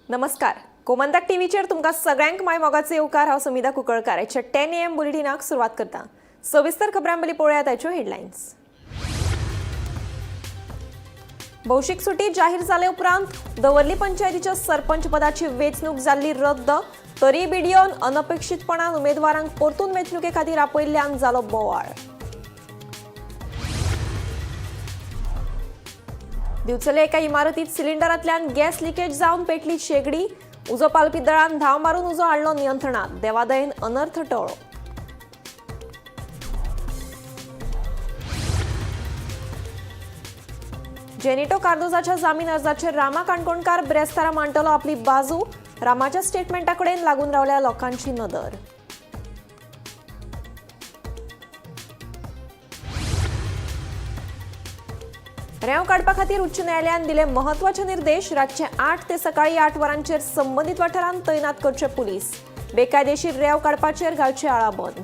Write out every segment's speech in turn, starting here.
नमस्कार. गोमंतक टीव्हीचेर तुमकां सगळ्यांक माय मोगाचे येवकार. हांव समिता कुंकळकार. 10 AM बुलेटिनाक सुरवात करता. सविस्तर खबरां पयलीं पळोवया ताच्यो हेडलायन्स. भौशीक सुटी जाहीर जाले उपरांत दवर्ली पंचायतीच्या सरपंच पदाची वेंचणूक जाल्ली रद्द. तरी बिडिओन अनपेक्षीतपणान उमेदवारांक परतून वेंचणुके खातीर आपयल्ल्यान जालो बोवाळ. दिवचले एका इमारतीत सिलिंडरांतल्यान गॅस लिकेज जावन पेटली शेगडी. उजो पालपी दळान धांव मारून उजो हाडलो नियंत्रणात. देवादयेन अनर्थ टळ्ळो. जेनिटो कार्दोजाच्या जामीन अर्जाचेर रामा काणकोणकार ब्रेस्तारा मांडटलो आपली बाजू. रामाच्या स्टेटमेंटाकडेन लागून रावल्या लोकांची नदर. रेंव काडपा खातीर उच्च न्यायालयान दिले महत्वाचे निर्देश. रातचे 8 ते सकाळी 8 वरांचेर संबंदीत वाठारांत तैनात करचे पुलीस. बेकायदेशीर रेंव काडपाचेर घालचे आळाबंद.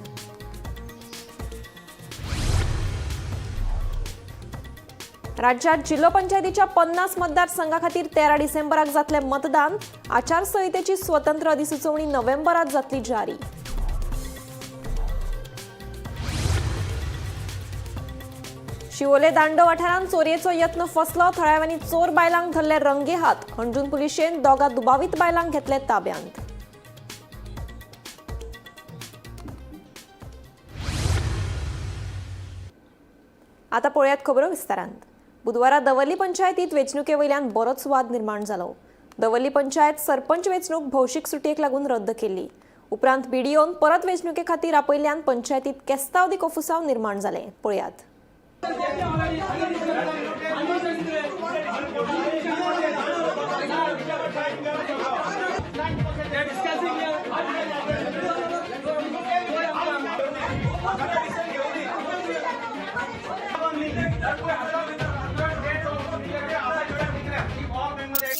राज्यात जिल्लो पंचायतीच्या 50 मतदारसंघा खातीर 13 डिसेंबराक जातले मतदान. आचारसंहितेची स्वतंत्र अधिसुचोवणी नोव्हेंबरात जातली जारी. शिवोले दांडो वाठारांत चोरयेचो यत्न फसलो. थळाव्यांनी चोर बायलांक धरले रंगे हात. हणजून पुलिशेन दोगा दुबावीत बायलांक घेतले ताब्यांत. आता पळयात खबरो विस्तारांत. बुधवारा दवर्ली पंचायतीत वेंचणुके वयल्यान बरोच वाद निर्माण जालो. दवर्ली पंचायत सरपंच वेंचणूक भौशीक सुटयेक लागून रद्द केली. उपरांत बिडिओन परत वेंचणुके खातीर आपयल्ल्यान पंचायतीत केस्तावदी कोफुसांव निर्माण जाले. पळयात.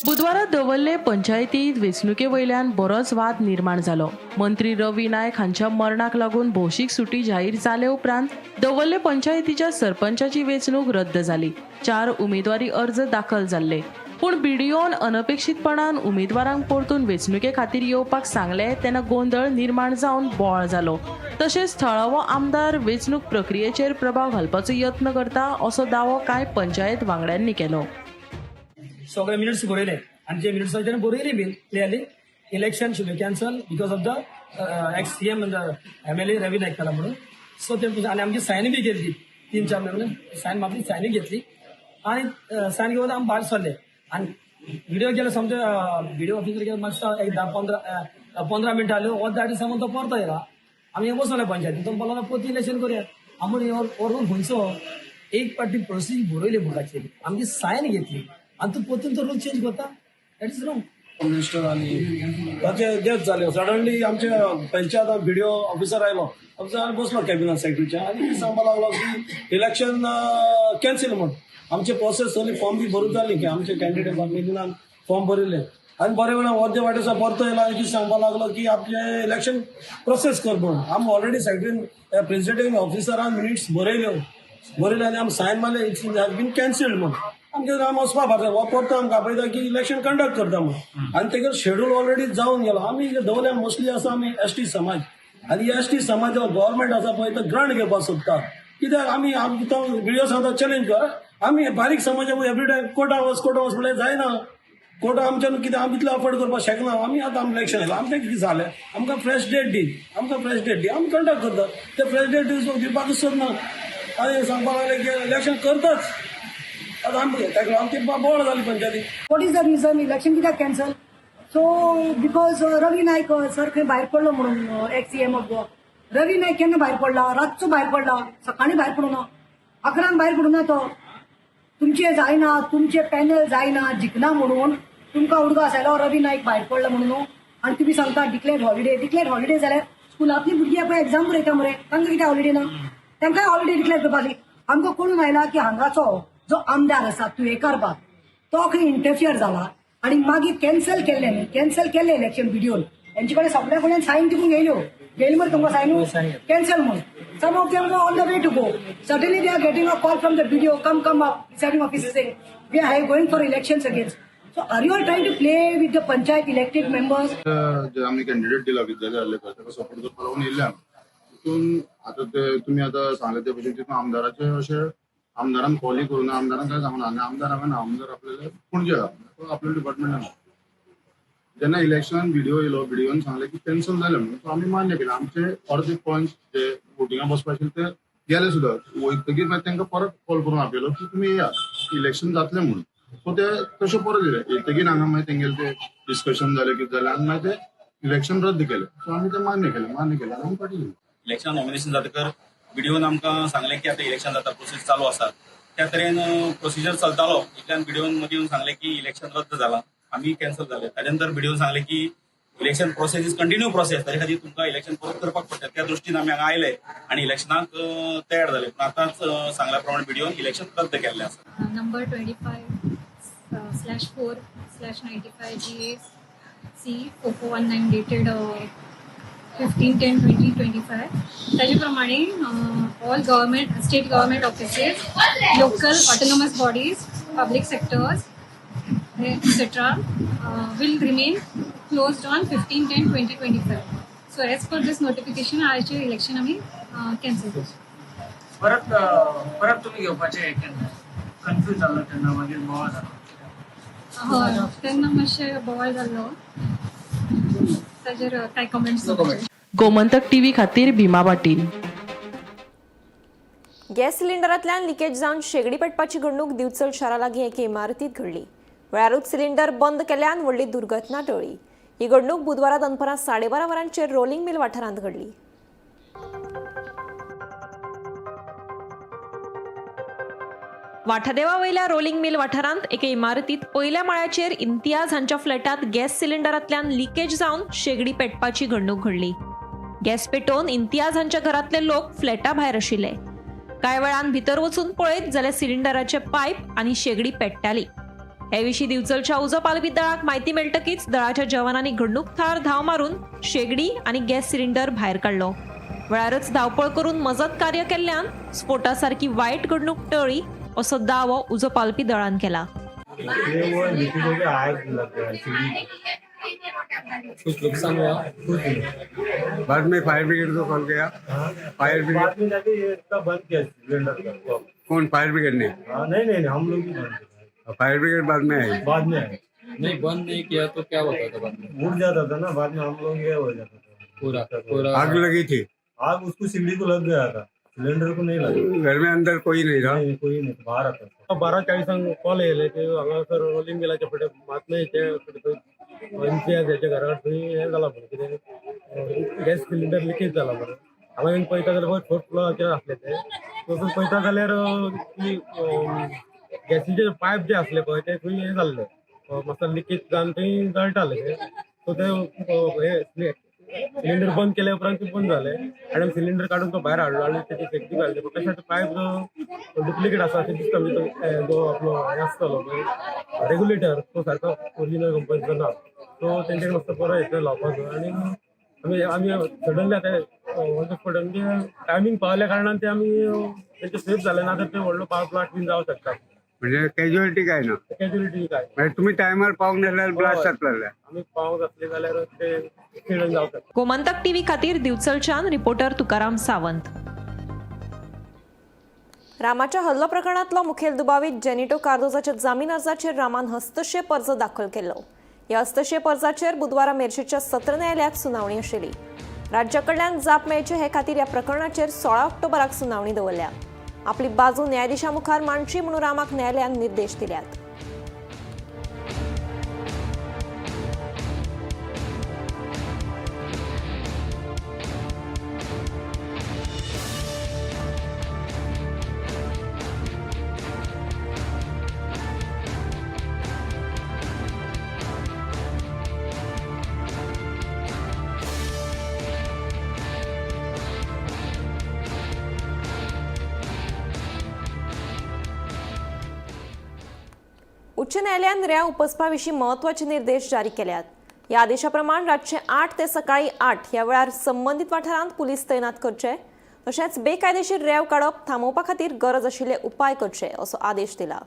बुधवारा दवर्ले पंचायतीत वेंचणुके वयल्यान बरोच वाद निर्माण जालो. मंत्री रवी नायक हांच्या मरणाक लागून भौशीक सुटी जाहीर जाले उपरांत दवर्ले पंचायतीच्या सरपंचाची वेंचणूक रद्द जाली. 4 उमेदवारी अर्ज दाखल जाल्ले. पूण बिडिओन अनपेक्षीतपणान उमेदवारांक परतून वेंचणुके खातीर येवपाक सांगले तेन्ना गोंधळ निर्माण जावन बोवाळ जालो. तशेंच थळावो आमदार वेंचणूक प्रक्रियेचेर प्रभाव घालपाचो यत्न करता असो दावो कांय पंचायत वांगड्यांनी केलो. सगळे मिनिट्स बरयले आणि जे मिनिट्स त्याने बरयले been clearly election should be cancel because of the ex CM MLA Ravi Naik केला म्हणून. सो ते आणि आमची सायन बी घेतली 3-4 महिने सायन आपली सायन घेतली आणि सायन घेऊन आम्ही भायर सरले आणि व्हिडिओ केला समजा व्हिडिओ ऑफिसर केला मातसो एक 10-15 मिनटं आलो वच दाटी सांगून तो परतो येला. आम्ही बसवले पंचायती तो बोला पोती इलेक्शन करूया. आम्ही वरून खंयचो एक पार्टी प्रोसिजर बरयली बुकाचेर आमची सायन घेतली आणि तू पोतून तो रूल चेंज करता. That is wrong. मिनिस्टर आणि ताचे डेथ जाले. सडनली आमचे पंचायत व्हिडिओ ऑफिसर आयलो. ऑफिसर बसलो कॅबिनेट सेक्रेटरीच्या आणि सांगपा लागलो की इलेक्शन कॅन्सल म्हणून. आमचे प्रोसेस सगळी फॉर्म बी भरून जाली की आमचे कॅन्डिडेट मिटिंगान फॉर्म भरले आणि बरे वेळा अर्दे वाटेचा परतो येयला आणि सांगपा लागलो की आपले इलेक्शन प्रोसेस कर म्हणून. आमी ऑलरेडी सेक्रेटरी प्रेसिडेंट ऑफिसरान मिनिट्स बरयले आणि आमी सायन मारले. इट्स हॅज बीन कॅन्सल्ड म्हणून. आमचे आम वचपा भायर हो परतो आमकां आपयता की इलेक्शन कंडक्ट करता म्हणून आणि तेजेर शेड्यूल ऑलरेडी जावन गेलो. आमी दवल्या मोस्टली आसा आमी ST समाज आणि ST समाज गव्हर्मेंट आसा पळय तो ग्रांट घेवपाक सोदता. कित्याक आमी तो व्हिडिओ सांगता चॅलेंज कर. आमी बारीक समाज एवरी कोर्टा वच म्हणल्यार जायना. कोर्टा आमच्यान कितें आमी इतलें अफोर्ड करपाक शकना. आमी आतां आमी इलेक्शन येयलां आमचें कितें जालें आमकां फ्रेश डेट दी. आमी कंडक्ट करता. ते फ्रेश डेट दिवपाकच सोदना आनी सांगपाक लागले की इलेक्शन करताच. What is the reason election कित्याक cancel? So because Ravi Naik sir खंय भायर पडलो म्हणून ex CM of Goa. Ravi Naik केन्ना भायर पडला? रातचो भायर पडला. सकाळी भायर पडूना. 11 भायर पडूना तो. तुमचे जायना, तुमचे पॅनल जायना, जिखना म्हणून तुमकां उडको आसलो रवी नायक भायर पडला म्हणून आणि तुम्ही सांगता डिक्लेअर्ड हॉलिडे जाल्यार स्कुलांतली भुरगीं पळय एग्जाम बरयता मरे तांकां कितें हॉलिडे ना? तांकांय हॉलिडे डिक्लेअर करपाची. आमकां कळून आयला की हांगाचो जो आमदार आसा तुयेकारबाग तो खंय इंटरफियर जाला आणि मागीर कॅन्सल केल्ले इलेक्शन बिडिओन. यांचे कडेन सगळ्या कडल्यान सायन दिवून गेली मरे तुमकां सायन कॅन्सल म्हणून. Some of them were on the way to go. Suddenly they are getting a call from the BDO, come up, deciding officer saying, we are going for elections again. So are you all trying to play with the panchayat elected members? जे आम्ही candidate दिला विद्यार्थी हल्लेकर ताका support करपा लागून येयले आमी तितून आता ते तुम्ही आता सांगले ते भशेन तितून आमदाराचे अशे आमदारान कॉली करून आमदारान काय सांगून आनी आमदार हांगा ना आमदार आपल्याला पणजे आहा आपल्या डिपार्टमेंटान जेन्ना इलेक्शन व्हिडिओ येयलो व्हिडिओन सांगले की कॅन्सल जालें म्हणून सो आमी मान्य केलें आमचे अर्दे पंच जे वोटिंगाक बसपा आशिल्ले ते गेले सुद्दां वयतकीर मागीर तांकां परत कॉल करून आपयलो की तुमी येया इलेक्शन जातलें म्हणून सो ते तशें परत येयले येतकीर हांगा मागीर तेंगेले ते डिस्कशन जालें कितें जालें आनी मागीर ते इलेक्शन रद्द केलें सो आमी ते मान्य केलें आनी आमी फाटीं इलेक्शन नॉमिनेशन जातकर व्हिडिओन आमकां सांगलें की आतां इलेक्शन जाता प्रोसेस चालू आसा त्या तरेन प्रोसिजर चलतालो इतल्यान व्हिडिओन मदीं येवन सांगलें की इलेक्शन रद्द जालां आमी कॅन्सल जाले ताच्या नंतर व्हिडिओन सांगलें की election process is continue process ताचे खातीर तुमकां इलेक्शन परत करपाक पडटा त्या दृश्टीन आमी हांगा आयले आनी इलेक्शनाक तयार जाले पूण आतांच सांगल्या प्रमाणे व्हिडिओन इलेक्शन रद्द केल्लें आसा number 25/4/95 GAC 4419 dated 15/10/2025 त्याचप्रमाणे all government state government offices, local autonomous bodies, public sectors etc. Will remain closed on 15/10/2025. So as per this notification आजचे इलेक्शन आम्ही कॅन्सल करतो परत तुम्ही घेवपाचे कन्फ्यूज जालो तेन्ना मागीर बोवाळ जालो हय तेन्ना मातशें बोवाळ जाल्लो ताजेर कांय कमेंट्स गोमंतक टीव्ही खातीर भीमा पाटील. गॅस सिलिंडरांतल्यान लिकेज जावन शेगडी पेटपाची घडणूक दिवचल शारा लागीं एके इमारतीत घडली. वेळारूच सिलिंडर बंद केल्ल्यान व्हडली दुर्घटना टळ्ळी. ही घडणूक बुधवारा दनपारां 12:30 वरांचेर रोलिंग मिल वाठारांत घडली. वाठादेवा वयल्या रोलिंग मिल वाठारांत एके इमारतीत पयल्या माळ्याचेर इम्तियाज हांच्या फ्लॅटात गॅस सिलिंडरांतल्यान लिकेज जावन शेगडी पेटपाची घडणूक घडली. गॅस पेटोवन इम्तियाज हांच्या घरांतले लोक फ्लॅटा भायर आशिल्ले. कांय वेळान भितर वचून पळयत जाल्यार सिलिंडराचे पायप आनी शेगडी पेट्टाली. हे विशीं दिवचलच्या उजो पालवी दळाक म्हायती मेळटकीच दळाच्या जवानांनी घडणूक थळार धांव मारून शेगडी आनी गॅस सिलिंडर भायर काडलो. वेळारच धांवपळ करून मजत कार्य केल्ल्यान स्फोटा सारकी वायट घडणूक टळ्ळी असो दावो उजो पालवी दळान केला. कुछ नुकसान हुआ बाद में फायर ब्रिगेड को कॉल किया फायर ब्रिगेड बंद किया सिलेंडर कौन फायर ब्रिगेड ने नहीं हम लोग ही बंद किया फायर ब्रिगेड बाद में आई बाद में आए नहीं बंद नहीं किया तो क्या होता था बाद में उड़ जाता था ना बाद में हम लोग ये हो जाता था पूरा आग लगी थी आग उसको सिगड़ी को लग गया था सिलेंडर को नहीं लगा घर में अंदर कोई नहीं था नहीं कोई नहीं बाहर आता था 12:40 कॉल येयले की हांगासर रोलिंग मिलाच्या फुडें मातनायचे इम्तियाज हेच्या घरा थंय हें जाला म्हणून कितें गॅस सिलिंडर लिकेज जाला म्हणून हांगा येवन पळयता जाल्यार फोर्थ फ्लोराचेर आसले ते तसो पळयता जाल्यार की गॅसीचे पायप जे आसले पळय ते थंय हें जाल्ले मातसो लिकेज जावन थंय जळटाले सो ते हे सिलिंडर बंद केल्या उपरांत ते बंद झाले आणि सिलिंडर काढून तो भायर हाडलो आणि त्याची सेफ्टी घालली कशाचे पायप जो डुप्लिकेट आसा ते दिसता म्हणजे जो आपलो हे आसतलो रेग्युलेटर तो सारको ओरिजिनल कंपनीचो ना सो तेंचे मातसो बरो हेचो लावपाचो आणि आमी सडनली आतां म्हणजे टायमींग पावल्या कारणान ते आमी तेंचे सेफ जाले ना तर ते व्हडलो पावर प्लांट बीन जावं शकता म्हणजे कॅज्युअलिटी काय ना कॅज्युलिटी काय म्हणजे तुम्ही टायमार पावूंक नासल्यार ब्लास्ट जातले आमी पावंक असले जाल्यार ते एक्सिडंट जावं शकता. गोमंतक टीव्ही खातीर दिवचलच्यान रिपोर्टर तुकाराम सावंत. रामाच्या हल्लो प्रकरणातलो मुखेल दुबावीत जेनिटो कार्दोजाच्या जामीन अर्जाचेर रामान हस्तक्षेप अर्ज दाखल केलो. ह्या हस्तक्षेप अर्जाचेर बुधवारा मेर्शेच्या सत्र न्यायालयात सुनावणी आशिल्ली. राज्याकडल्यान जाप मेळचे हे खातीर ह्या प्रकरणाचेर 16 ऑक्टोबराक सुनावणी दवरल्या. आपली बाजू न्यायाधीशा मुखार मांडची म्हणून रामाक न्यायालयान निर्देश दिल्यात. उच्च न्यायालयान न्याय उपसपाविशीं महत्वाचे निर्देश जारी केल्यात. ह्या आदेशाप्रमाण रातचे 8 ते सकाळी 8 ह्या वेळार संबंधित वाठारांत पुलीस तैनात करचे तशेंच बेकायदेशीर रेंव काडप थांबोवपा खातीर गरज आशिल्ले उपाय करचे असो आदेश दिला.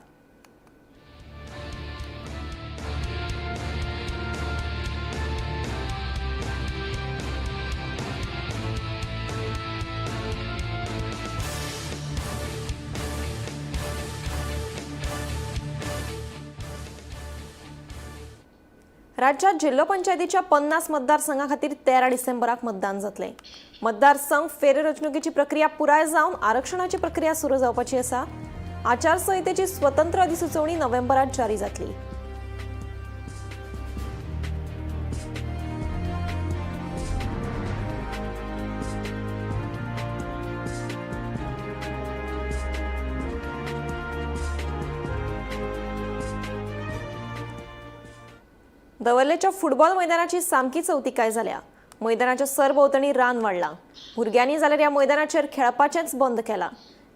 राज्यात जिल्हा पंचायतीच्या 50 मतदारसंघा खातीर 13 डिसेंबराक मतदान जातले. मतदारसंघ फेररचणुकेची प्रक्रिया पुराय जावन आरक्षणाची प्रक्रिया सुरू जावपाची आसा. आचारसंहितेची स्वतंत्र अधिसुचोवणी नोव्हेंबरात जारी जातली. दवर्लेच्या फुटबॉल मैदानाची सामकी चवथिकाय जाल्या. मैदानाच्या सरभोवतणी रान वाडलां. भुरग्यांनी जाल्यार ह्या मैदानाचेर खेळपाचेंच बंद केलां.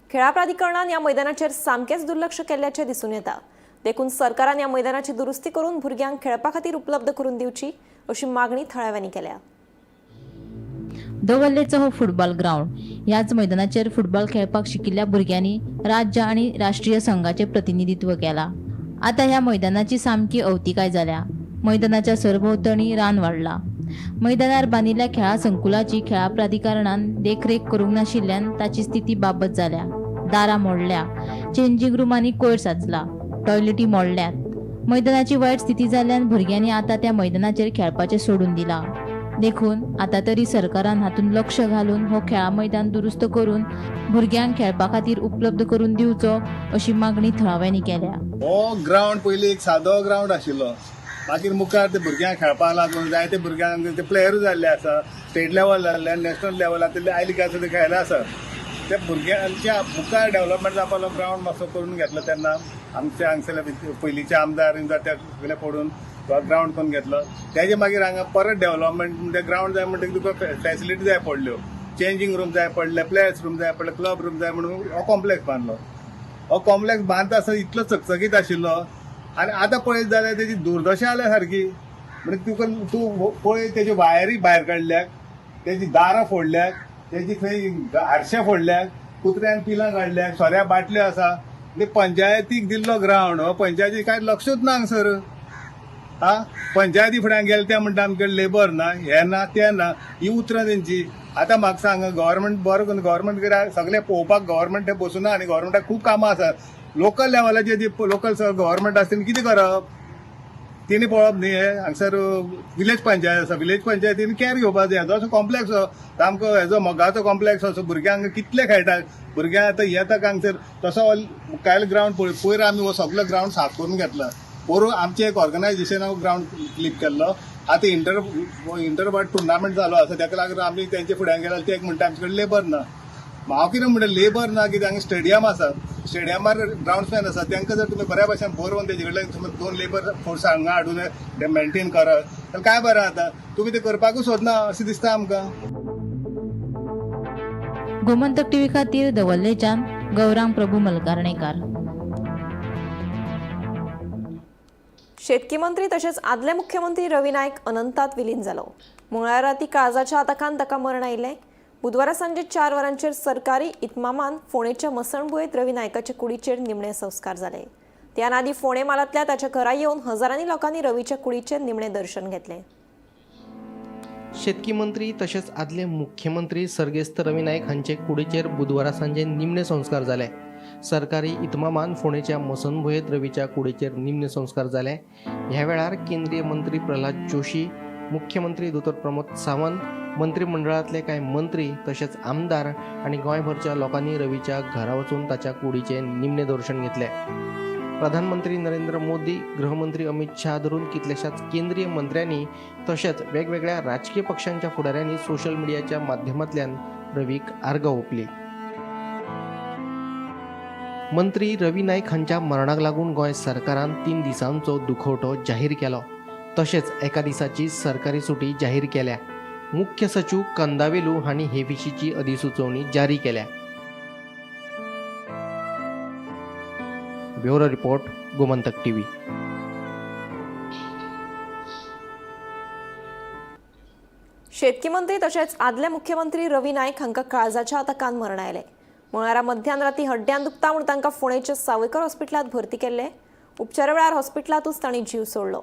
खेळा प्राधिकरणान ह्या मैदानाचेर सामकेच दुर्लक्ष केल्ल्याचें दिसून येता. देखून सरकारान ह्या मैदानाची दुरुस्ती करून भुरग्यांक खेळपा खातीर उपलब्ध करून दिवची अशी मागणी थळाव्यांनी केल्या. दवर्लेचो हो फुटबॉल ग्राउंड. ह्याच मैदानाचेर फुटबॉल खेळपाक शिकिल्ल्या भुरग्यांनी राज्य आणि राष्ट्रीय संघाचे प्रतिनिधित्व केला. आता ह्या मैदानाची सामकी अवतिकाय जाल्या. मैदानाच्या सरभोवतणी रान वाडला. मैदानार बांदिल्ल्या खेळा संकुलाची खेळा प्राधिकरणान देखरेख करूंक नाशिल्ल्यान ताची स्थिती बाबत जाल्या. दारां मोडल्या, चेंजिंग रूमांनी कोयर साचला, टॉयलेटी मोडल्यात. मैदानाची वायट स्थिती जाल्ल्यान भुरग्यांनी आता त्या मैदानाचेर खेळपाचें सोडून दिला. देखून आता तरी सरकारान हातून लक्ष घालून हो खेळा मैदान दुरुस्त करून भुरग्यांक खेळपा खातीर उपलब्ध करून दिवचो अशी मागणी थळाव्यांनी केल्या. हो ग्राउंड पयलीं एक सादो ग्राउंड आशिल्लो. मागीर मुखार ते भुरग्यांक खेळपाक लागून जायते भुरग्यांक ते प्लेयरूय जाल्ले आसा. स्टेट लेवल जाल्ले, नॅशनल लेवलार आय लिगाचे ते खेळले आसा. त्या भुरग्यांच्या मुखार डेव्हलपमेंट जावपाक ग्राउंड मातसो करून घेतलो तेन्ना आमचे हांगसरले पयलींचे आमदार ते सगळे पडून ग्राउंड करून घेतलो. तेजे मागीर हांगा परत डेव्हलपमेंट म्हणजे ग्राउंड जाय म्हणटकीर तुका फॅसिलिटी जाय पडल्यो. चेंजिंग रूम जाय पडले, प्लेयर्स रूम जाय पडले, क्लब रूम जाय म्हणून हो कॉम्प्लेक्स बांदलो. हो कॉम्प्लेक्स बांदता आसतना इतलो चकचकीत आशिल्लो आनी आतां पळयत जाल्यार तेजी दुर्दशा जाल्या सारकी. म्हणजे तुका तूं पळय तेज्यो वायरी भायर काडल्यात, तेजी दारां फोडल्यात, तेजी खंय हारशे फोडल्यात, कुत्र्यान पिलां काडल्यात, सोऱ्या बाटल्यो आसा. पंचायतीक दिल्लो ग्राउंड हो पंचायतीक कांय लक्षूच ना हांगसर. पंचायती फुड्यान गेले ते म्हणटा आमचे लेबर ना, हे ना ते ना, ही उतरां तेंची. आतां म्हाका सांग, गव्हर्मेंट बरो करून गव्हर्मेंट सगळे पळोवपाक गव्हर्मेंट बसूना आनी गव्हर्मेंटाक खूब कामां आसात. लोकल लेवलाचे जे लोकल गव्हर्मेंट आसा तेणी कितें करप? तेणी पळोवप न्ही. हांगसर विलेज पंचायत आसा, विलेज पंचायतीन कॅर घेवपाक जाय. असो कॉम्प्लेक्स सामको हेजो मोगाचो कॉम्प्लेक्स असो भुरग्यांक कितले खेळटात. भुरग्यांक आतां येता हांगसर तसो कायल ग्राउंड पयर आमी हो सगळो ग्राउंड साफ करून घेतला. पोरू आमचे एक ऑर्गनायझेशनाक ग्राउंड क्लिक केल्लो. आतां इंटर टुर्नामेंट जालो आसा, ताका लागून आमी तेंचे फुड्यान गेल्यार ते म्हणटा आमचे कडेन लेबर ना. हांव कितें म्हणटा, लेबर ना कितें हांगा स्टेडियम आसा, स्टेडियमार ग्राउंड्समॅन आसा, तांकां जर तुमी बऱ्या भशेन बरोवन तेजे कडल्यान तुमी 2 लेबर फोर्स हांगा हाडून ते मेंटेन करत जाल्यार काय बरें जाता. तुमी ते करपाकूच सोदना अशें दिसता आमकां. गोमंतक टीव्ही खातीर दवर्लेच्यान गौरांग प्रभू मलकारणेकार. शेतकी मंत्री तशेंच आदले मुख्यमंत्री रवी नायक अनंतात विलीन जालो. मंगळारा राती काळजाच्या आताकान ताका मरण आयिल्लें. बुधवारा सांजे 4 वरांचेर सरकारी इतमामान फोंडेच्या मसणभुयेंत रवी नायकाचे कुडीचेर निमणे संस्कार जाले. त्या नादी फोंडे मालांतल्या ताच्या घरा येवन हजारांनी लोकांनी रवीच्या कुडीचेर निमणे दर्शन घेतलें. शेतकी मंत्री तशेंच आदले मुख्यमंत्री सर्गेस्त रवी नायक हांचे कुडीचेर बुधवारा सांजे निमणे संस्कार जाले. सरकारी इतमामान फोंडेच्या मसणभुयेंत रवीच्या कुडीचेर निमणे संस्कार जाले. ह्या वेळार केंद्रीय मंत्री प्रल्हाद जोशी, मुख्यमंत्री दोतोर प्रमोद सावंत, मंत्रिमंडळातले कांय मंत्री तशेंच आमदार आनी गोंयभरच्या लोकांनी रवीच्या घरा वचून ताच्या कुडीचें निमणे दर्शन घेतले. प्रधानमंत्री नरेंद्र मोदी, गृहमंत्री अमित शाह धरून कितल्याशाच केंद्रीय मंत्र्यांनी तशेंच वेगवेगळ्या राजकीय पक्षांच्या फुडाऱ्यांनी सोशल मिडियाच्या माध्यमांतल्यान रवीक आर्गां ओंपली. मंत्री रवी नायक हांच्या मरणाक लागून गोंय सरकारान 3 दिसांचो दुखवटो जाहीर केलो. तशेंच एका दिसाची सरकारी सुटी जाहीर केल्या. मुख्य सचिव कंदावेलू हांणी हे विशींची अधिसुचोवणी जारी केल्या. Bureau report, Gomantak TV. शेतकी मंत्री तशेंच आदले मुख्यमंत्री रवी नायक हांकां काळजाच्या आताकान मरण आयलें. मंगळारा मध्यान राती हड्ड्यान दुखता म्हूण तांकां फोंडेच्या सावयकर हॉस्पिटलांत भरती केल्ले. उपचारा वेळार हॉस्पिटलांतूच तांणी जीव सोडलो.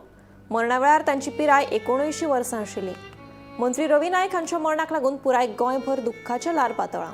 मरणा वेळार तांची पिराय 79 वर्सां आशिल्ली. मंत्री रवी नायक हांच्या मरणाक लागून पुराय गोंयभर दुख्खाचें ल्हार पातळ्ळां.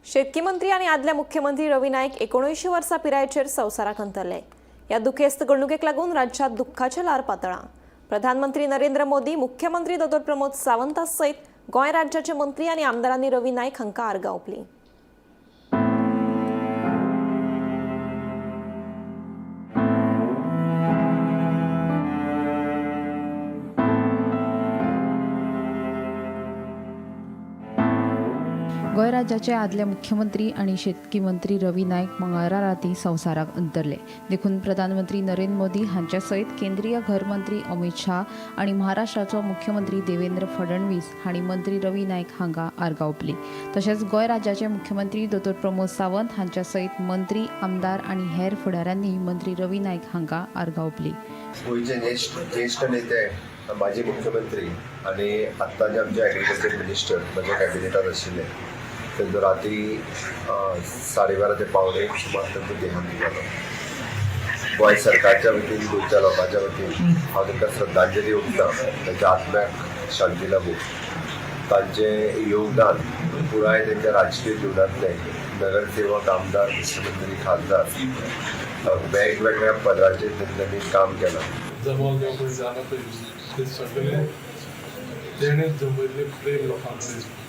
शेतकी मंत्री आणि आदल्या मुख्यमंत्री रवी नाईक 19 वर्सां पिरायेचेर संवसाराक अंतरले. ह्या दुखेस्त घडणुकेक लागून राज्यात दुख्खाचे ल्हार पातळ्ळा. प्रधानमंत्री नरेंद्र मोदी, मुख्यमंत्री दोतोर प्रमोद सावंता सयत गोंय राज्याचे मंत्री आनी आमदारांनी रवी नाईक हांकां आर्गां ओंपली. गोंय राज्याचे आदले मुख्यमंत्री आणि शेतकी मंत्री रवी नाईक मंगळारा राती संवसाराक अंतरले. देखून प्रधानमंत्री नरेंद्र मोदी हांच्या सयत केंद्रीय घर मंत्री अमित शाह आणि महाराष्ट्राचो मुख्यमंत्री देवेंद्र फडणवीस हांणी मंत्री रवी नाईक हांकां आर्गां ओंपली. तशेंच गोंय राज्याचे मुख्यमंत्री दोतोर प्रमोद सावंत हांच्या सयत मंत्री, आमदार आणि हेर फुडाऱ्यांनी मंत्री रवी नाईक हांकां आर्गां ओंपली. गोयचे ज्येष्ठ नेते, माजी मुख्यमंत्री आणि आत्ताचे आमचे ॲग्रिकल्चर मिनिस्टर म्हज्या कॅबिनेटात आशिल्ले, तेंचो राती 12:30 ते 1:45 सुमार तेंचो देहांत जालो. गोंय सरकारच्या वतीन, गोंयच्या लोकांच्या वतीन हांव तांकां श्रद्धांजली ओंपता. तांच्या आत्म्याक शांती लाभूं. तांचें योगदान पुराय तांच्या राजकीय जिवनांतलें नगरसेवक, आमदार, मुख्यमंत्री, खासदार वेगवेगळ्या पदाचेर तांच्यांनी काम केलां. जमाव जो कोणी जाणा ते सगळे तेणें जमयल्ले प्रेम लोकां कडेन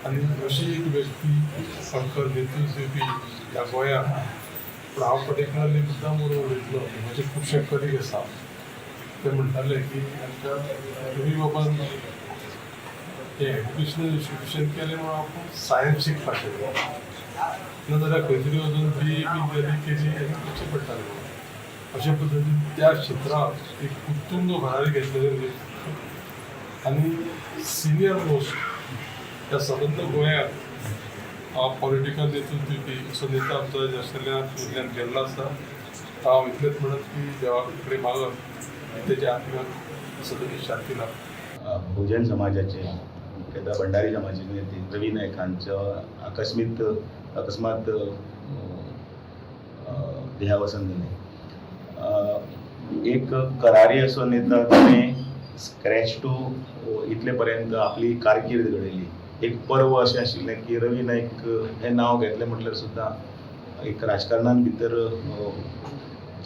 आनी अशी एक व्यक्ती सामको नेतृत्व दिवपी ह्या गोंयांत. पूण हांव पर्टिक्युलरली मुद्दाम म्हणून उलयतलो. म्हजे खुबशे कलीग आसा, ते म्हणटाले की आमच्या रवी बाबान हें एड्युकेशनल इंस्टिट्यूशन केलें म्हणून आपूण सायन्स शिकपाक शकलो, नाजाल्यार खंय तरी वचून BA केली आनी करचें पडटालें. अशा पद्दतीन त्या क्षेत्रांत एक उत्तुंग भरारी घेतलेले आनी सिनियर मोस्ट ह्या संबंद गोंयांत पॉलिटिकल नेतृत्व दिवपी असो नेता आमचो आशिल्ल्यान गेल्लो आसा. हांव इतलेंच म्हणत की देवा कडेन मागत तेच्या आत्म्याक सदांची शांती लाभ. बहुजन समाजाचे मुख्यतः भंडारी समाजाचे नेते रवी नाईक हांचो अकस्मात देहावसन जालें. एक करारी असो नेता ताणें स्क्रॅच टू इतले पर्यंत आपली कारकीर्द घडयली. एक पर्व अशें आशिल्लें की रवी नाईक हें नांव घेतलें म्हटल्यार सुद्दां एक राजकारणान भितर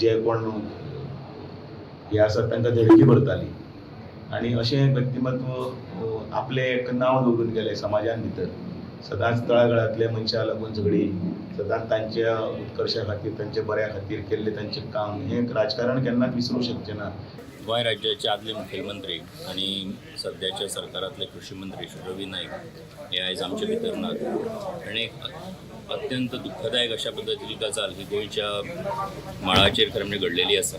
जे कोण हे आसात तांकां धडकी भरताली. आनी अशें व्यक्तिमत्व आपलें एक नांव दवरून गेलें समाजान भितर. सदांच तळागाळांतल्या मनशाक लागून झगडी, सदांच तांच्या उत्कर्शा खातीर, तांच्या बऱ्या खातीर केल्लें तांचें काम हें राजकारण केन्नाच विसरूंक शकचें ना. गोंय राज्याचे आदले मुखेलमंत्री आणि सध्याच्या सरकारातले कृषी मंत्री श्री रवी नाईक हे आयज आमचे भितर नात. आनी एक अत्यंत दुःखदायक अशा पद्दतीची गजाल ही गोंयच्या मळाचेर खरें म्हणजे घडलेली आसा.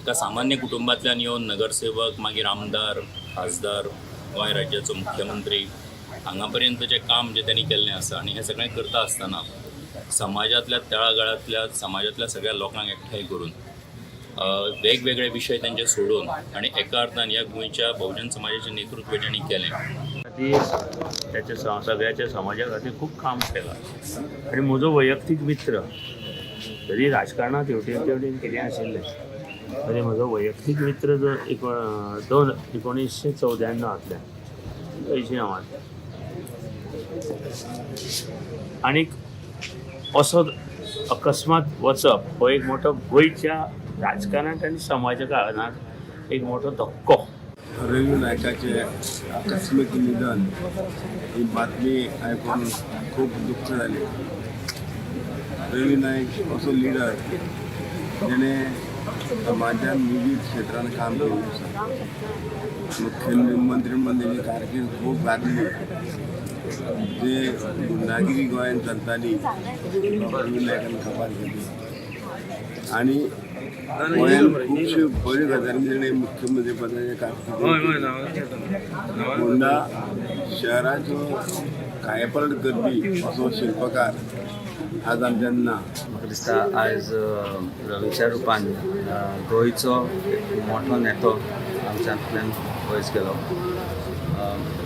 एका सामान्य कुटुंबांतल्यान येवन नगरसेवक, मागीर आमदार, खासदार, गोंय राज्याचो मुख्यमंत्री हांगा पर्यंतचें काम जे त्यांनी केल्लें आसा आनी हें सगळें करता आसतना समाजांतल्या तळागाळांतल्या समाजांतल्या सगळ्या लोकांक एकठांय करून वेगवेगळे विशय तांचे सोडून आनी एका अर्थान ह्या गोंयच्या बहुजन समाजाचें नेतृत्व तांणी केलें. त्याच्या सगळ्याच्या समाजा खातीर खूब काम केलां. आनी म्हजो वैयक्तीक मित्र, जरी राजकारणांत हेवटेन तेवटेन कितें आशिल्लें तरी म्हजो वैयक्तीक मित्र जो 1994 गांवांत. आनीक असो अकस्मात वचप हो एक मोठो गोंयच्या राजकारणांत आनी समाजकारणांत एक मोठो धक्को. रवी नायकाचे आकस्मिक निधन ही बातमी आयकून खूप दुःख झाले. रवी नाईक असो लिडर जेणे समाजात विविध क्षेत्रांत काम केलें आसा. मुख्यमंत्री म्हणल्याची कारकीर्द खूब गाजली. जे गुंडागिरी गोंयांत चलताली रवी नायकान कपात केली. आनी गोंयांत खुबश्यो बऱ्यो गजाली जेणे मुख्यमंत्री पदाचे कारकिर्दीत फोंडा शहराचो कायापालट करपी असो शिल्पकार आज आमच्यान ना. म्हाका दिसता आयज रवीच्या रुपान गोंयचो मोठो नेतो आमच्यांतल्यान वयस गेलो.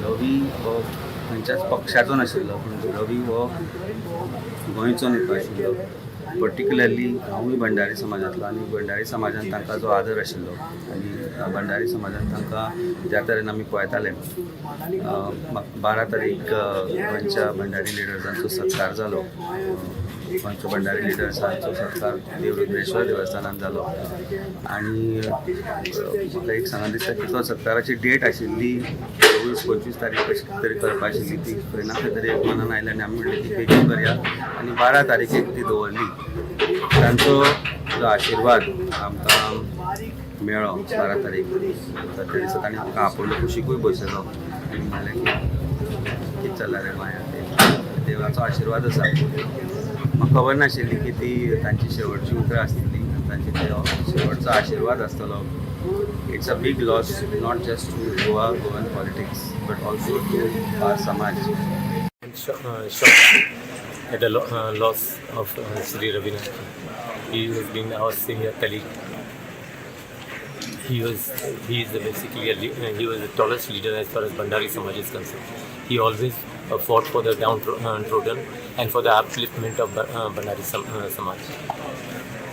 रवी हो खंयच्याच पक्षाचो नाशिल्लो, पूण रवी हो गोंयचो नेतो आशिल्लो पर्टिक्युलरली हांवूय भंडारी समाजांतलो आनी भंडारी समाजान तांकां जो आदर आशिल्लो आनी भंडारी समाजान तांकां ज्या तरेन आमी पळयताले 12 तारीख गोंयच्या भंडारी लिडर्सांचो सत्कार जालो. गोंयच्या भंडारी लिडर्सांचो सत्कार देवरुद्रेश्वर देवस्थानान जालो आनी म्हाका एक सांगात दिसता की तो सत्काराची डेट आशिल्ली 24-25 तारीख कशी तरी करपा आशिल्ली ती खंय ना खंय तरी एक मनान आयलें आनी आमी म्हणलें की बेगीन करया आनी 12 तारखेक ती दवरली. तांचो जो आशिर्वाद आमकां मेळ्ळो 12 तारीख त्या दिसा ताणें आमकां आपयलो कुशीकूय बसयलो आनी म्हणलें की कितें चल्लां रे माया देवाचो आशिर्वाद आसा. म्हाका खबर नाशिल्ली की ती तांची शेवटची उतरां आसतली तांची शेवटचो आशिर्वाद आसतलो. It's a big loss, not just to Goan politics, but also to our Samaj. Shocked at the loss of Sri Ravina. He has been our senior colleague. He was the tallest leader as far as Bandari Samaj is concerned. He always fought for the downtrodden and for the upliftment of Bandari Samaj.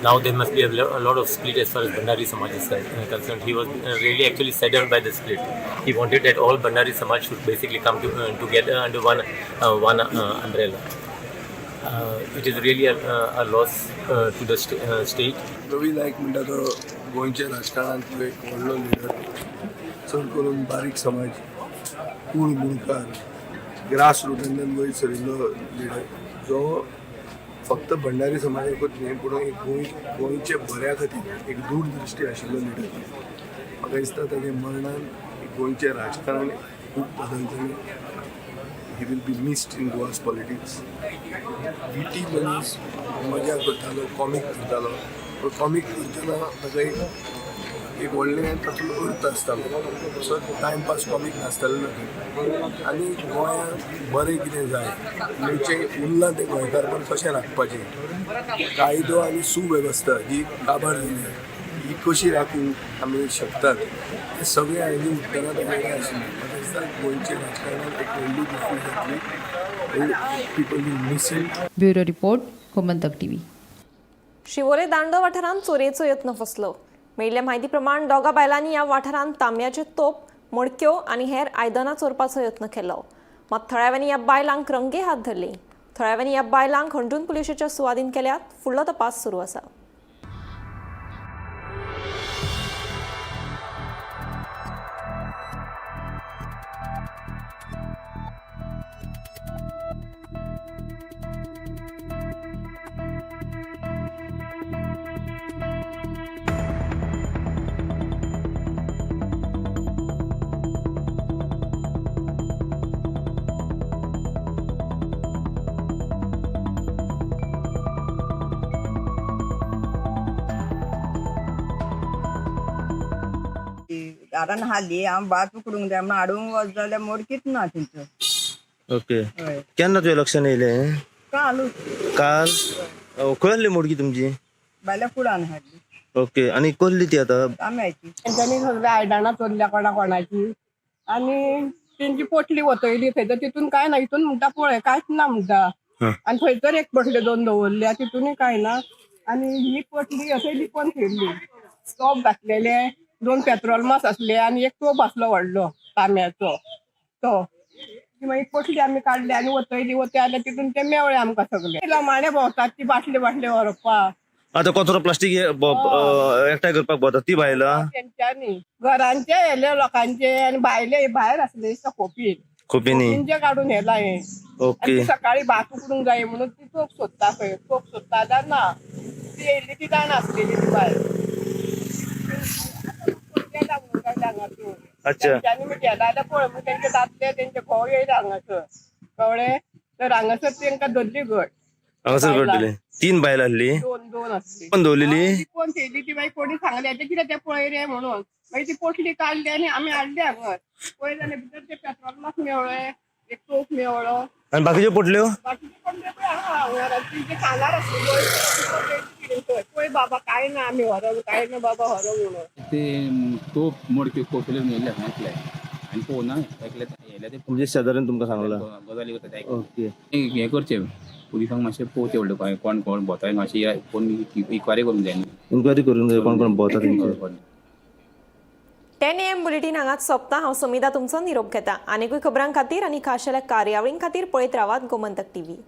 Now there must be a lot of split as far as Bandari Samaj is concerned. He was really actually saddened by the split. He wanted that all Bandari Samaj should basically come together under one umbrella. It is really a loss to the state. रवी नाईक म्हणटा तो गोंयच्या राजकारणांतलो एक व्हडलो leader. चड करून बारीक समाज कूळ मुणकार ग्रास रुटांतल्यान वयर सरिल्लो लिडर जो फक्त भंडारी समाजाकूच न्ही पूण एक गोंयचे बऱ्या खातीर एक दूरदृश्टी आशिल्लो लिडर. म्हाका दिसता ताच्या मरणान गोंयचें राजकारण खूब बदलतलें. He will be missed in Goa's politics. विटी मनीस मजा करतालो कॉमीक करतालो पूण कॉमीक करतना ताका एक व्हडलें तातूंत अर्थ आसतालो. सो टायमपास कॉमीक नासतालें ना आनी गोंयांत बरें कितें जाय गोंयचें उरलां तें गोंयकारपण कशें राखपाचें कायदो आनी सुवेवस्था जी काबार जाली ही कशी राखूंक आमी शकतात हें सगळें आयली उत्तरां तागेलें आशिल्लीं. म्हाका दिसता गोंयच्या राजकारणांत एक व्हडली दिसून जातली. People will miss it. Bureau report Gomantak TV. Siolim Dando वाठारांत चोरयेचो यत्न फसलो. मेळिल्ल्या म्हायती प्रमाण दोगा बायलांनी ह्या वाठारांत तांब्याचे तोप मडक्यो आनी हेर आयदनां चोरपाचो यत्न केलो. मात थळाव्यांनी ह्या बायलांक रंगे हात धरले. थळाव्यांनी ह्या बायलांक हंडून पुलिशेच्या सुवादीन केल्यात. फुडलो तपास सुरू आसा. दारान हाली हांव भात उकडूंक जाय म्हण हाडूंक वच जाल्यार मोडकीच ना थंयचो. ओके. केन्ना तुवें लक्षान येयलें? काल खंय आहली मोडकी तुमची? बायल्या फुडान हाडली. ओके. आनी कसली ती आतां? तांब्याची. तेंच्यांनी सगळ्या आयदनां चोरल्या कोणाची आनी तेंची पोटली वतयली थंयसर तितून काय ना. हितून म्हणटा पळय कांयच ना म्हणटा आनी थंयसर एक पोटली 2 दवरल्या तितूनय काय ना. आनी ही पोटली अशें लिपोवन ठेवली. टॉप घातलेले 2 पेट्रोल मास असले आनी एक तोप आसलो व्हडलो तांब्याचो तो. मागीर पोटली आमी काडली आनी वतयली जाल्यार तितून ते मेवळे आमकां सगळे. माणे भोंवतात ती बाटले व्हरपाक. आतां कचरो प्लास्टीक एकठांय करपाक भोंवतात ती बायलां? तेंच्यांनी घरांचे येले लोकांचे आनी भायले भायर आसले खोपींनी तेंचे काडून येला हे. ओके. सकाळी भात उकडूंक जाय म्हणून ती तोप सोदता खंय. तोप सोदता जाल्यार ना ती येयल्ली ती जाण आसलेली ती भायर. अच्छा. तेंच्यांनी गेला जाल्यार पळय मग तेंचे दादले तेंचे घोव येयले हांगासर कळ्ळें. तर हांगासर तेंकां धरली घट. हांगासर घडटले 3 बायलां आहली? 2 आसली. पण दवरलेली? कोण थेयली ती मागीर कोणी सांगले कितें तें पळय रे म्हणून. मागीर ती पोटली काडली आनी आमी हाडली हांगा. पळय जाल्यार भितर ते पेट्रोल मास मेवळे एक तोप मेवळो आनी बाकीच्यो पोटल्यो? बाकीचे कोणते पळय हांगा तिचे कानार आसली पळय बाबा काय ना आमी व्हरप काय ना बाबा व्हरप म्हणून. ते तोप मोडक्यो कोपल्यो मेल्ले म्हटले आनी पळोवना एकले म्हणजे साधारण तुमकां सांगला गजाली करता ओके हें करचें पुलिसांक मातशें पोवचें व्हडलें कळ्ळें कोण कोण भोंवताय मातशें कोण इन्क्वायरी करूंक जाय इन्क्वायरी करून जाय कोण कोण भोंवता तेंचे 10 AM बुलेटिन हांगाच सोंपता. हांव समिता तुमचो निरोप घेता. आनीकूय खबरां खातीर आनी खाशेल्या कार्यावळीं खातीर पळयत रावात गोमंतक TV.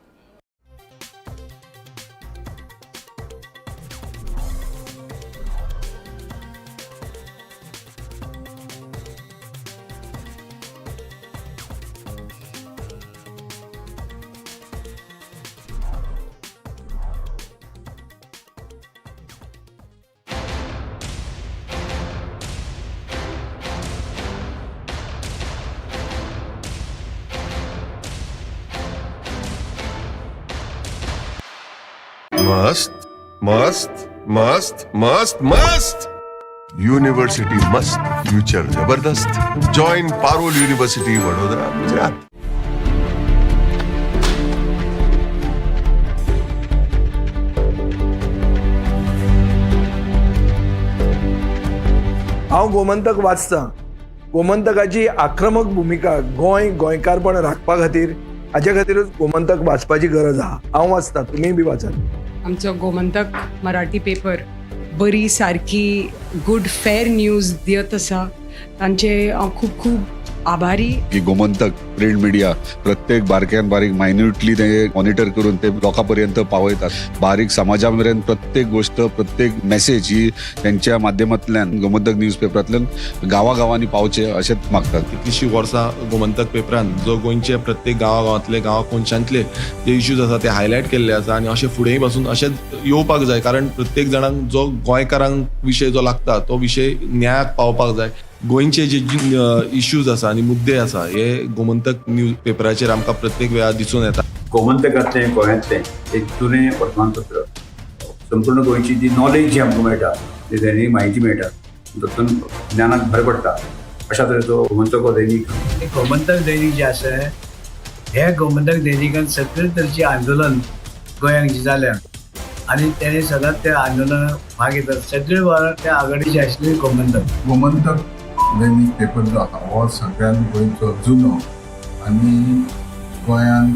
मस्त मस्त मस्त मस्त मस्त युनिवर्सिटी मस्त फ्यूचर जबरदस्त जॉइन पारोल यूनिवर्सिटी वडोदरा गुजरात. हांव गोमंतक वाचतां. गोमंतकाची आक्रमक भुमिका गोंयकारपण राखपा खातीर हाचे खातीरच गोमंतक वाचपाची गरज आहा. हांव वाचतां, तुमी बी वाचात. आमचो गोमंतक मराठी पेपर बरी सारकी गुड फेर न्यूज दियत आसा. तांचे हांव खूब खूब आभारी. की गोमंतक प्रिंट मिडिया प्रत्येक बारक्यान बारीक मायन्युटली ते मॉनिटर करून ते लोकांपर्यंत पावयतात. बारीक समाजा मेरेन प्रत्येक गोष्ट प्रत्येक मेसेज ही त्यांच्या माध्यमांतल्यान गोमंतक न्यूज पेपरांतल्यान गांवागांवांनी पावचे अशेंच मागतात. कितलींशीं वर्सां गोमंतक पेपरान जो गोंयचे प्रत्येक गांवागांवांतले गांवा कोनशांतले जे इश्यूज आसा ते हायलायट केल्ले आसा आनी अशें फुडेंय पासून अशेंच येवपाक जाय. कारण प्रत्येक जाणांक जो गोंयकारांक विशय जो लागता तो विशय न्यायाक पावपाक जाय. गोंयचे जे इश्यूज आसा आनी मुद्दे आसा हे गोमंतक न्यूज पेपराचेर आमकां प्रत्येक वेळार दिसून येता. गोमंतकांतलें गोंयांतलें एक जुनें वर्तमानपत्र संपूर्ण गोंयची जी नॉलेज जी आमकां मेळटा ती दैनीक म्हायती मेळटा तातूंत ज्ञानाक भर पडटा अशा तरेचो गोमंतक हो दैनीक. गोमंतक दैनिक जे आसा हे गोमंतक दैनिकान सगळे तरेचे आंदोलन गोंयांत जी जाल्या आनी तेणे सदांच त्या आंदोलनाक भाग घेतात. सगळे वेळार त्या आघाडीचे आशिल्ले गोमंतक दैनीक पेपर जो आसा हो सगळ्यान गोंयचो जुनो आनी गोंयान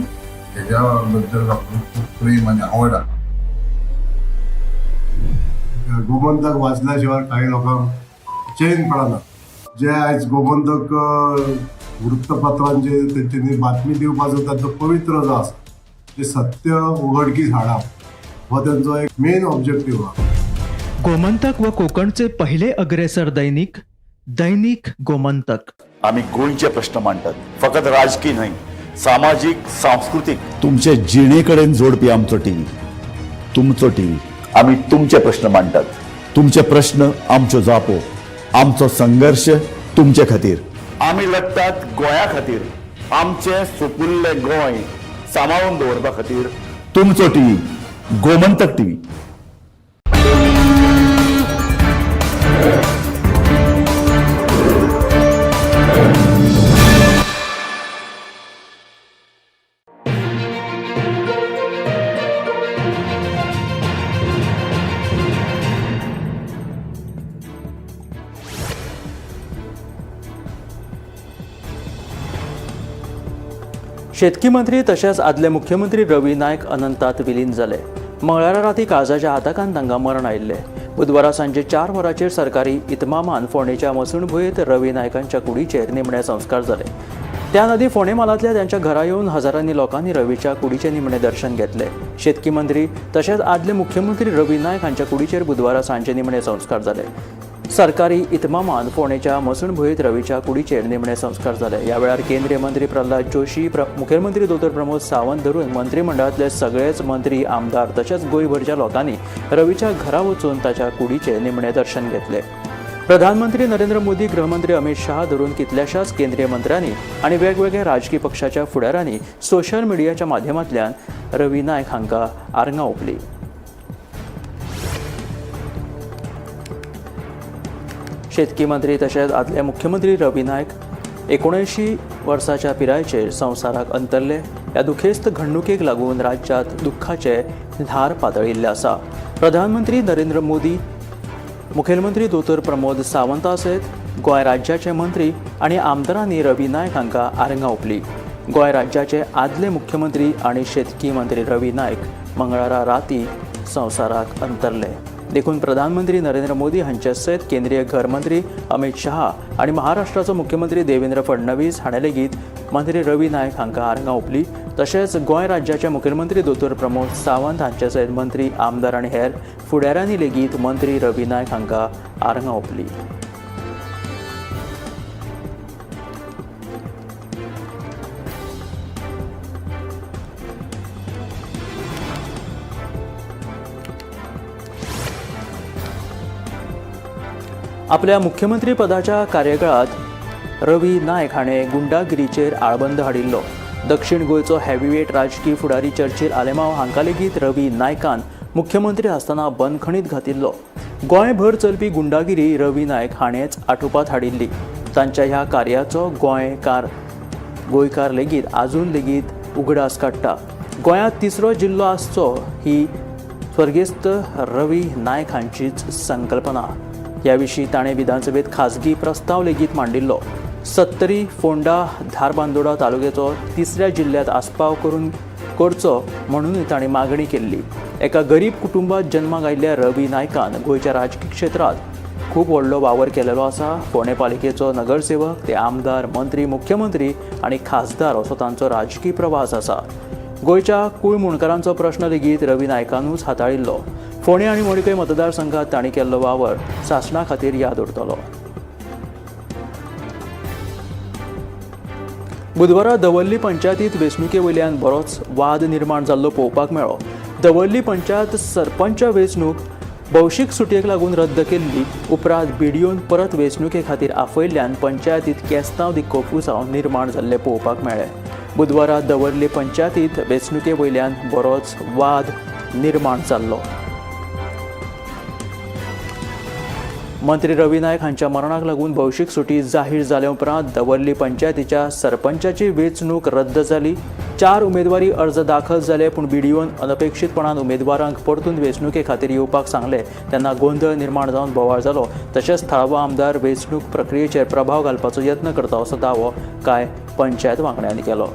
हेज्या बद्दल म्हाका खूब प्रेम आनी आवड आसा. गोमंतक वाचल्या शिवाय काही लोकांक चैन पडना. जे आयज गोमंतक वृत्तपत्रांचे तेंच्यांनी बातमी दिवपाचो ताचो पवित्र जो आसा ते सत्य उघडकीस हाडप हो त्यांचो एक मेन ऑब्जेक्टिव्ह आसा. गोमंतक व कोकणचे पहिले अग्रेसर दैनिक दैनिक गोमंतक. आम्ही गोंयचे प्रश्न मांडटात, फकत राजकीय न्हय, सामाजीक सांस्कृतिक. तुमचे जिणेकडेन जोडपी आमचो टीव्ही, तुमचो टीव्ही. आम्ही तुमचे प्रश्न मांडटात. तुमचे प्रश्न आमच्यो जापो, आमचो संघर्ष तुमचे खातीर. आम्ही लढटात गोंया खातीर. आमचे सुपुल्ले गोंय सांबाळून दवरपा खातीर तुमचो टीव्ही गोमंतक टीव्ही. शेतकी मंत्री तशेंच आदले मुख्यमंत्री रवी नायक अनंतात विलीन जाले. मंगळारा राती काळजाच्या आताकान तांकां मरण आयिल्लें. बुधवारा सांजे 4 वरांचेर सरकारी इतमामान फोंडेच्या मसणभुंयेंत रवी नायकांच्या कुडीचेर निमणे संस्कार जाले. त्या नदी फोंडे मालांतल्या त्यांच्या घरा येवन हजारांनी लोकांनी रवीच्या कुडीचें निमणे दर्शन घेतले. शेतकी मंत्री तशेंच आदले मुख्यमंत्री रवी नायक हांच्या कुडीचेर बुधवारा सांजे निमणे संस्कार जाले. सरकारी इतमामान फोंडेच्या मसणभुंयेंत रवीच्या कुडीचेर निमणे संस्कार जाले. ह्या वेळार केंद्रीय मंत्री प्रल्हाद जोशी, मुखेलमंत्री दोतोर प्रमोद सावंत धरून मंत्रिमंडळांतले सगळेच मंत्री, आमदार तशेंच गोंयभरच्या लोकांनी रवीच्या घरा वचून ताच्या कुडीचें निमणे दर्शन घेतले. प्रधानमंत्री नरेंद्र मोदी, गृहमंत्री अमित शाह धरून कितल्याशाच केंद्रीय मंत्र्यांनी आनी वेगवेगळ्या राजकीय पक्षाच्या फुडाऱ्यांनी सोशल मिडियाच्या माध्यमांतल्यान रवी नायक हांकां आर्गां ओंपलीं. शेतकी मंत्री तशेंच आदले मुख्यमंत्री रवी नायक 79 वर्साच्या पिरायेचेर संवसाराक अंतरले. ह्या दुखेस्त घडणुकेक लागून राज्यांत दुख्खाचे ल्हार पातळिल्ले आसा. प्रधानमंत्री नरेंद्र मोदी, मुखेलमंत्री दोतोर प्रमोद सावंता सयत गोंय राज्याचे मंत्री आनी आमदारांनी रवी नायक हांकां आरंगां ओंपली. गोंय राज्याचे आदले मुख्यमंत्री आनी शेतकी मंत्री रवी नायक मंगळारा राती संवसाराक अंतरले. देखून प्रधानमंत्री नरेंद्र मोदी हांचे सयत केंद्रीय घर मंत्री अमित शहा आनी महाराष्ट्राचो मुख्यमंत्री देवेंद्र फडणवीस हाणें लेगीत मंत्री रवी नायक हांकां आरंगां ओंपली. तशेंच गोंय राज्याचे मुखेलमंत्री दोतोर प्रमोद सावंत हांचे सयत मंत्री आमदार आनी हेर फुडाऱ्यांनी लेगीत मंत्री रवी नायक हांकां आरंगां ओंपली. आपल्या मुख्यमंत्री पदाच्या कार्यकाळात रवी नायक हाणें गुंडागिरीचेर आळबंद हाडिल्लो. दक्षिण गोंयचो हेवीवेट राजकीय फुडारी चर्चील आलेमांव हांकां लेगीत रवी नायकान मुख्यमंत्री आसतना बंदखणीत घातिल्लो. गोंयभर चलपी गुंडागिरी रवी नायक हाणेंच आटोपांत हाडिल्ली. तांच्या ह्या कार्याचो गोंयकार लेगीत आजून लेगीत उगडास काडटा. गोंयांत तिसरो जिल्लो आसचो ही स्वर्गेस्त रवी नायक हांचीच संकल्पना. ह्या विशीं ताणें विधानसभेत खाजगी प्रस्ताव लेगीत मांडिल्लो. 70 फोंडा धारबांदोडा तालुक्याचो तिसऱ्या जिल्ह्यात आस्पाव करचो म्हणून ताणें मागणी केल्ली. एका गरीब कुटुंबात जन्माक आयिल्ल्या रवी नायकान गोंयच्या राजकीय क्षेत्रांत खूब व्हडलो वावर केलेलो आसा. फोंडे पालिकेचो नगरसेवक ते आमदार, मंत्री, मुख्यमंत्री आनी खासदार असो तांचो राजकीय प्रवास आसा. गोंयच्या कुळ मुणकारांचो प्रश्न लेगीत रवी नायकानूच हाताळिल्लो. फोंडे आनी मडकय मतदारसंघात तांणी केल्लो वावर शासना खातीर याद उरतलो. बुधवारा दवर्ली पंचायतींत वेंचणुके वयल्यान बरोच वाद निर्माण जाल्लो पळोवपाक मेळ्ळो. दवर्ली पंचायत सरपंच वेंचणूक भौशीक सुटयेक लागून रद्द केल्ली उपरांत बीडीओन परत वेंचणुके खातीर आफयल्ल्यान पंचायतींत केस्तांव दिक्कोफुसांव निर्माण जाल्ले पळोवपाक मेळ्ळे. बुधवारा दवर्ली पंचायतींत वेंचणुके वयल्यान बरोच वाद निर्माण जाल्लो. मंत्री रवी नायक हांच्या मरणाक लागून भौशीक सुटी जाहीर जाले उपरांत दवर्ली पंचायतीच्या सरपंचाची वेंचणूक रद्द जाली. 4 उमेदवारी अर्ज दाखल जाले, पूण बीडीओन अनपेक्षीतपणान उमेदवारांक परतून वेंचणुके खातीर येवपाक सांगले तेन्ना गोंधळ निर्माण जावन बोवाळ जालो. तशेंच थळावो आमदार वेंचणूक प्रक्रियेचेर प्रभाव घालपाचो यत्न करता असो दावो कांय पंचायत वांगड्यांनी केलो.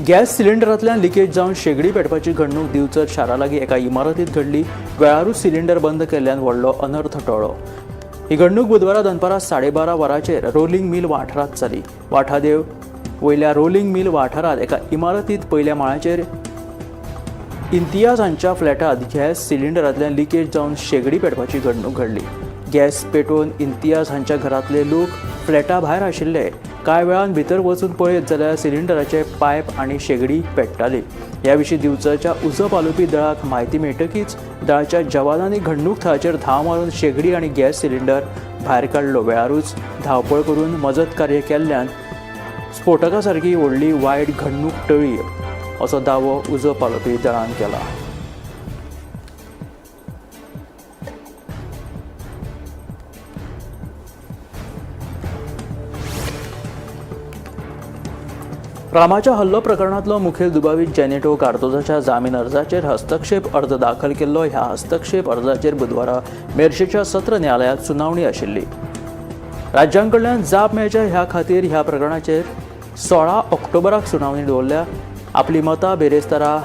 गॅस सिलिंडरांतल्यान लिकेज जावन शेगडी पेटपाची घडणूक दिवचर शारा लागीं एका इमारतींत घडली. वेळारूच सिलिंडर बंद केल्ल्यान व्हडलो अनर्थ टळ्ळो. ही घडणूक बुधवारा दनपारां 12:30 वरांचेर रोलिंग मिल वाठारांत जाली. वाठादेव वयल्या रोलिंग मिल वाठारांत एका इमारतींत पयल्या माळ्याचेर इम्तियाज हांच्या फ्लॅटांत गॅस सिलिंडरांतल्यान लिकेज जावन शेगडी पेटपाची घडणूक घडली. गॅस पेटोवन इम्तियाज हांच्या घरांतले लोक फ्लॅटा भायर आशिल्ले. कांय वेळान भितर वचून पळयत जाल्यार सिलिंडराचे पायप आनी शेगडी पेट्टाली. ह्या विशीं दिवचरच्या उजो पालोवपी दळाक म्हायती मेळटकीच दळाच्या जवानांनी घडणूक थळाचेर धांव मारून शेगडी आनी गॅस सिलिंडर भायर काडलो. वेळारूच धांवपळ करून मजत कार्य केल्ल्यान स्फोटका सारकी व्हडली वायट घडणूक टळ्ळी असो दावो उजो पालोवपी दळान केला. रामाच्या हल्लो प्रकरणांतलो मुखेल दुबावीत जेनेटो कार्दोजाच्या जामीन अर्जाचेर हस्तक्षेप अर्ज दाखल केल्लो. ह्या हस्तक्षेप अर्जाचेर बुधवारा मेर्शेच्या सत्र न्यायालयांत सुनावणी आशिल्ली. राज्यांकडल्यान जाप मेळचे ह्या खातीर ह्या प्रकरणाचेर 16 ऑक्टोबराक सुनावणी दवरल्या. आपली मतां बेरेस्तारा